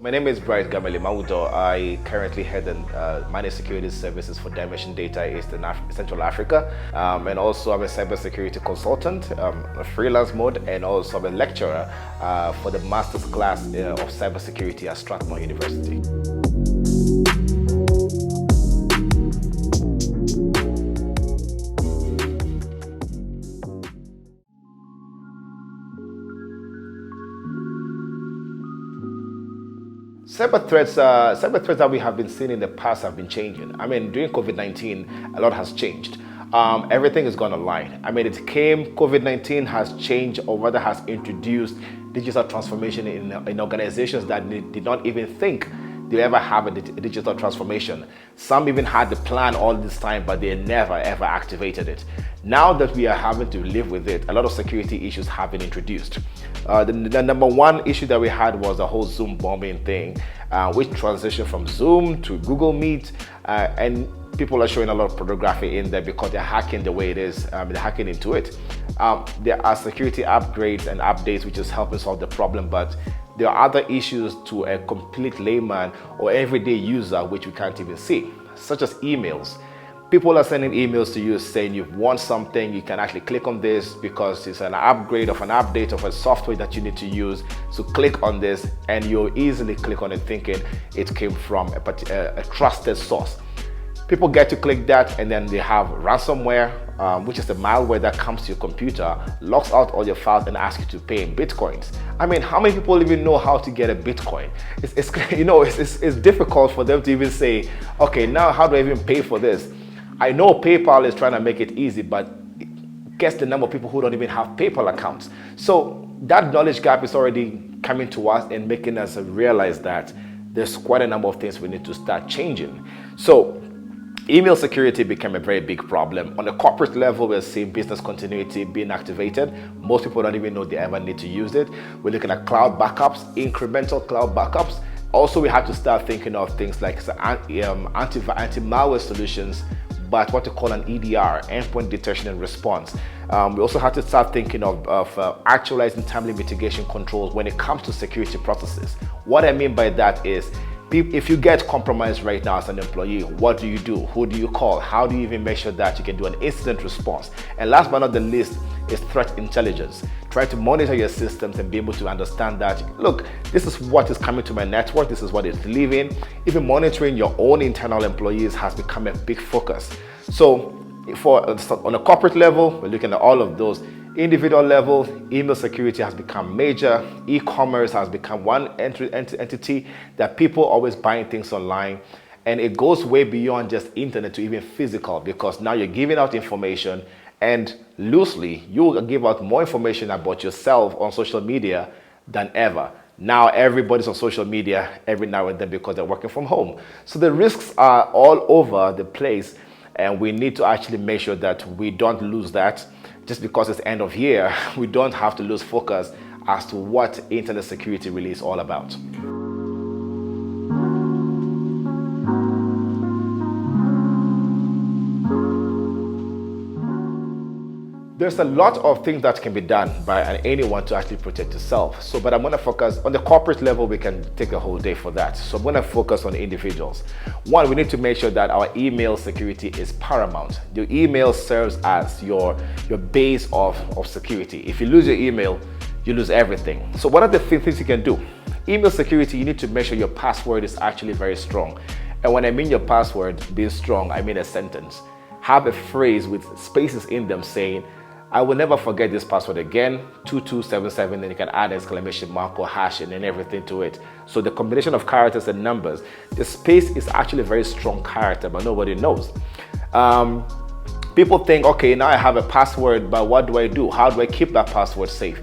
My name is Bright Gamele Maudo. I currently head the managed security services for Dimension Data East and Central Africa. And also I'm a cybersecurity consultant, a freelance mode, and also I'm a lecturer for the master's class of cybersecurity at Strathmore University. Cyber threats that we have been seeing in the past have been changing. I mean, during COVID-19, a lot has changed. Everything has gone online. I mean, COVID-19 has changed, or rather has introduced digital transformation in organizations that did not even think they ever have a digital transformation. Some even had the plan all this time, but they never ever activated it. Now that we are having to live with it, a lot of security issues have been introduced. The number one issue that we had was the whole Zoom bombing thing, which transitioned from Zoom to Google Meet, and people are showing a lot of pornography in there because they're hacking the way it is, they're hacking into it. There are security upgrades and updates which is helping solve the problem, but there are other issues to a complete layman or everyday user which we can't even see, such as emails. People are sending emails to you saying you've won something, you can actually click on this because it's an upgrade of an update of a software that you need to use. So click on this and you'll easily click on it thinking it came from a trusted source. People get to click that and then they have ransomware, which is the malware that comes to your computer, locks out all your files and asks you to pay in Bitcoins. I mean, how many people even know how to get a Bitcoin? It's difficult for them to even say, okay, now how do I even pay for this? I know PayPal is trying to make it easy, but guess the number of people who don't even have PayPal accounts. So that knowledge gap is already coming to us and making us realize that there's quite a number of things we need to start changing. So email security became a very big problem. On the corporate level, we're seeing business continuity being activated. Most people don't even know they ever need to use it. We're looking at cloud backups, incremental cloud backups. Also, we have to start thinking of things like anti-malware solutions, but what to call an EDR, endpoint detection and response. We also have to start thinking of actualizing timely mitigation controls when it comes to security processes. What I mean by that is, if you get compromised right now as an employee, what do you do? Who do you call? How do you even make sure that you can do an incident response? And last but not the least is threat intelligence. Try to monitor your systems and be able to understand that, look, this is what is coming to my network, this is what it's leaving. Even monitoring your own internal employees has become a big focus. So on a corporate level, we're looking at all of those. Individual level, email security has become major. E-commerce has become one entity that people always buying things online. And it goes way beyond just internet to even physical, because now you're giving out information, and loosely, you will give out more information about yourself on social media than ever. Now everybody's on social media every now and then because they're working from home. So the risks are all over the place, and we need to actually make sure that we don't lose that. Just because it's end of year, we don't have to lose focus as to what internet security really is all about. There's a lot of things that can be done by anyone to actually protect yourself. But I'm going to focus on the corporate level. We can take a whole day for that. So I'm going to focus on individuals. One, we need to make sure that our email security is paramount. Your email serves as your base of security. If you lose your email, you lose everything. So what are the things you can do? Email security, you need to make sure your password is actually very strong. And when I mean your password being strong, I mean a sentence. Have a phrase with spaces in them saying, I will never forget this password again, 2277, and you can add exclamation mark or hash and everything to it. So the combination of characters and numbers, the space is actually a very strong character, but nobody knows. People think, okay, now I have a password, but what do I do? How do I keep that password safe?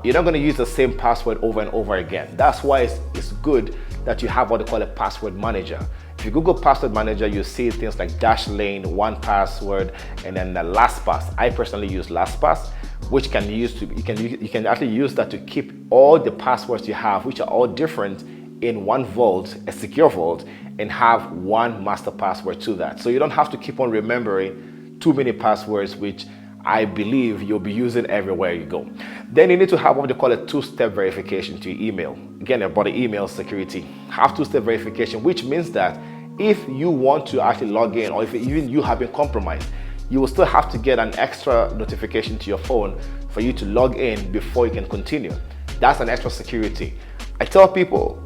You're not going to use the same password over and over again. That's why it's good that you have what they call a password manager. If you Google password manager, you see things like Dashlane, 1Password, and then the LastPass. I personally use LastPass, which you can actually use that to keep all the passwords you have, which are all different, in one vault, a secure vault, and have one master password to that. So you don't have to keep on remembering too many passwords, which I believe you'll be using everywhere you go. Then you need to have what they call a two-step verification to your email. Again, about the email security. Have two-step verification, which means that if you want to actually log in, or if even you have been compromised, you will still have to get an extra notification to your phone for you to log in before you can continue. That's an extra security. I tell people,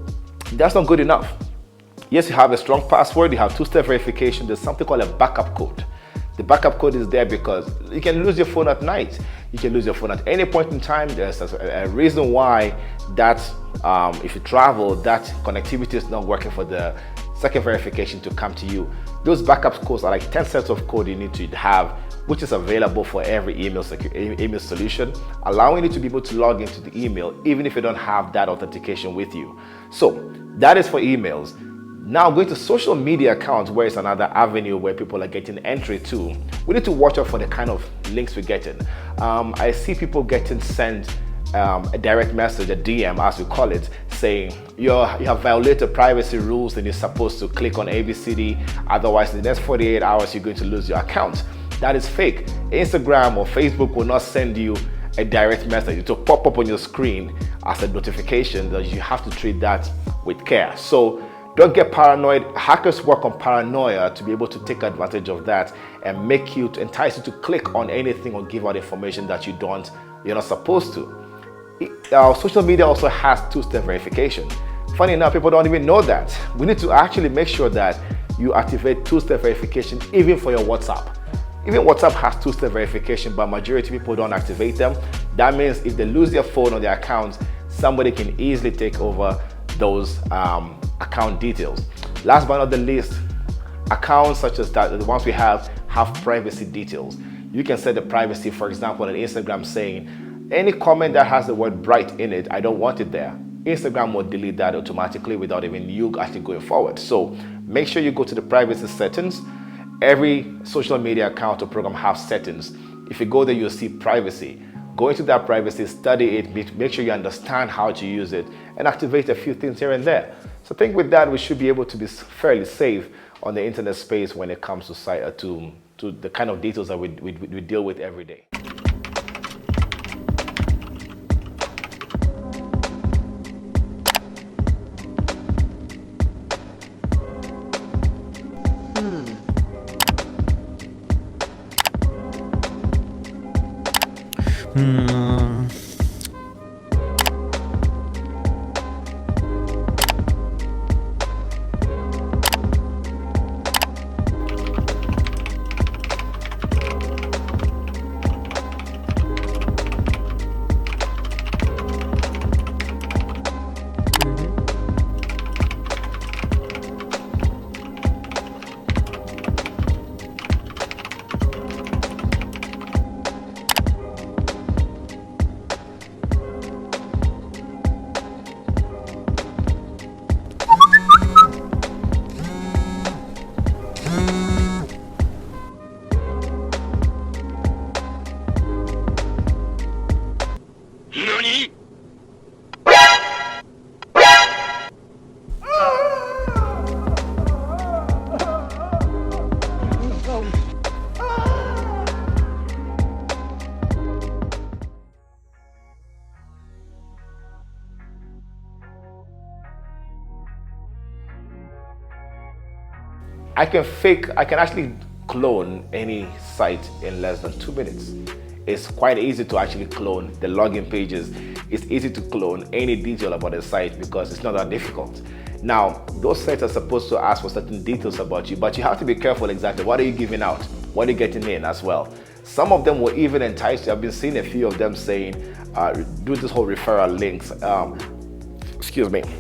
that's not good enough. Yes, you have a strong password, you have two-step verification, there's something called a backup code. The backup code is there because you can lose your phone at night. You can lose your phone at any point in time. There's a reason why that if you travel, that connectivity is not working for the second verification to come to you. Those backup codes are like 10 sets of code you need to have, which is available for every email solution, allowing you to be able to log into the email even if you don't have that authentication with you. So that is for emails. Now going to social media accounts, where it's another avenue where people are getting entry to. We need to watch out for the kind of links we're getting. I see people getting sent a direct message, a DM as we call it, saying you have violated privacy rules and you're supposed to click on ABCD, otherwise in the next 48 hours you're going to lose your account. That is fake. Instagram or Facebook will not send you a direct message. It will pop up on your screen as a notification that you have to treat that with care. So don't get paranoid. Hackers work on paranoia to be able to take advantage of that and make you, to entice you to click on anything or give out information that you're not supposed to. Social media also has two-step verification. Funny enough, people don't even know that. We need to actually make sure that you activate two-step verification even for your WhatsApp. Even WhatsApp has two-step verification, but majority of people don't activate them. That means if they lose their phone or their accounts, somebody can easily take over those account details. Last but not the least, accounts such as that, the ones we have privacy details. You can set the privacy, for example, on Instagram saying, any comment that has the word bright in it, I don't want it there. Instagram will delete that automatically without even you actually going forward. So make sure you go to the privacy settings. Every social media account or program has settings. If you go there, you'll see privacy. Go into that privacy, study it, make sure you understand how to use it, and activate a few things here and there. So I think with that, we should be able to be fairly safe on the internet space when it comes to the kind of details that we deal with every day. I can actually clone any site in less than 2 minutes. It's quite easy to actually clone the login pages. It's easy to clone any detail about a site because it's not that difficult. Now, those sites are supposed to ask for certain details about you, but you have to be careful exactly what are you giving out, what are you getting in as well. Some of them will even entice you. I've been seeing a few of them saying, do this whole referral links.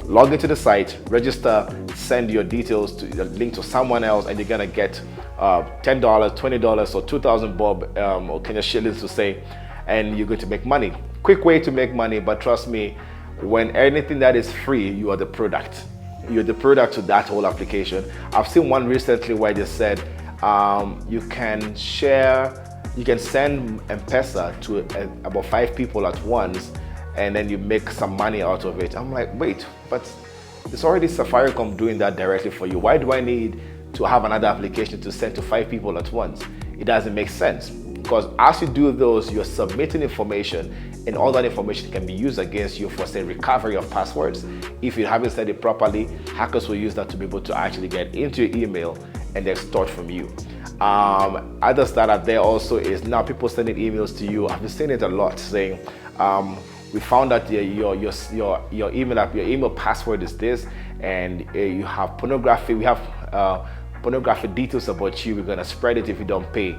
Log into the site, register, send your details to the link to someone else, and you're gonna get $10, $20, or 2,000 bob or Kenya shillings to say, and you're going to make money. Quick way to make money, but trust me, when anything that is free, you are the product. You're the product to that whole application. I've seen one recently where they said you can send M-Pesa to about 5 people at once, and then you make some money out of it. I'm like, wait, but it's already Safaricom doing that directly for you. Why do I need to have another application to send to 5 people at once? It doesn't make sense. because as you do those, you're submitting information, and all that information can be used against you for, say, recovery of passwords. If you haven't set it properly, hackers will use that to be able to actually get into your email and extort from you. Others that are there also is now people sending emails to you. I've been seeing it a lot, saying, we found out your email password is this, and you have pornography. We have pornographic details about you. We're gonna spread it if you don't pay.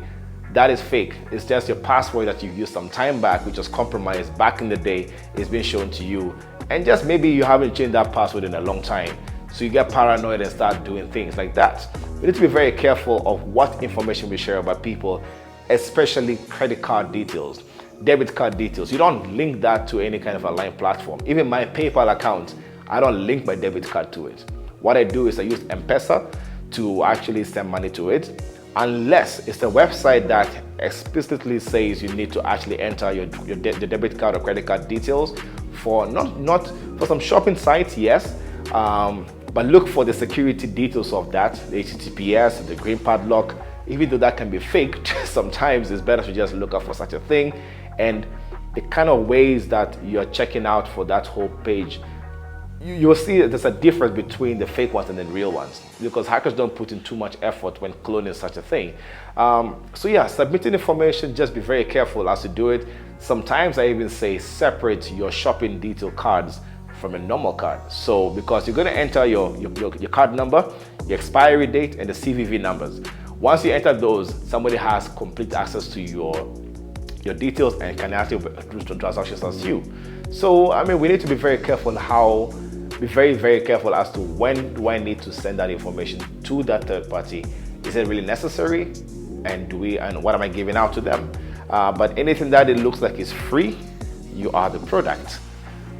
That is fake. It's just your password that you used some time back, which was compromised back in the day, is being shown to you, and just maybe you haven't changed that password in a long time, so you get paranoid and start doing things like that. We need to be very careful of what information we share about people, especially credit card details, debit card details. You don't link that to any kind of online platform. Even my PayPal account, I don't link my debit card to it. What I do is I use M-Pesa to actually send money to it, unless it's a website that explicitly says you need to actually enter your debit card or credit card details for not for some shopping sites, yes, but look for the security details of that, the HTTPS, the green padlock. Even though that can be faked, sometimes it's better to just look out for such a thing, and the kind of ways that you're checking out for that whole page, you'll see that there's a difference between the fake ones and the real ones, because hackers don't put in too much effort when cloning such a thing. So yeah, submitting information, just be very careful as you do it. Sometimes I even say separate your shopping detail cards from a normal card. So because you're going to enter your card number, your expiry date, and the CVV numbers. Once you enter those, somebody has complete access to your details and can actually do transactions as you. So I mean, we need to be very careful very careful as to when do I need to send that information to that third party. Is it really necessary? And what am I giving out to them? But anything that it looks like is free, you are the product.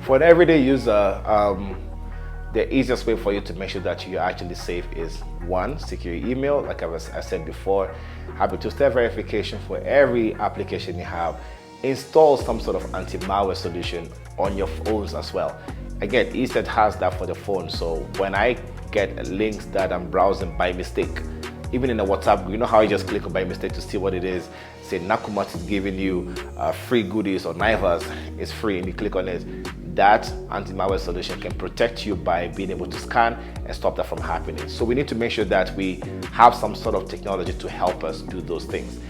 For an everyday user, the easiest way for you to make sure that you're actually safe is one, secure your email. Like I said before, have a two-step verification for every application you have. Install some sort of anti-malware solution on your phones as well. Again, ESET has that for the phone, so when I get links that I'm browsing by mistake, even in a WhatsApp, you know how you just click on by mistake to see what it is, say Nakumat is giving you free goodies, or Naivas is free, and you click on it, that anti-malware solution can protect you by being able to scan and stop that from happening. So we need to make sure that we have some sort of technology to help us do those things.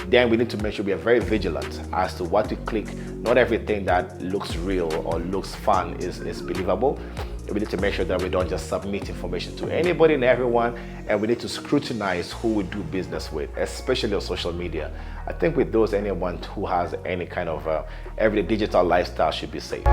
Then we need to make sure we are very vigilant as to what we click. Not everything that looks real or looks fun is believable. We need to make sure that we don't just submit information to anybody and everyone, and we need to scrutinize who we do business with, especially on social media. I think with those, anyone who has any kind of everyday digital lifestyle should be safe.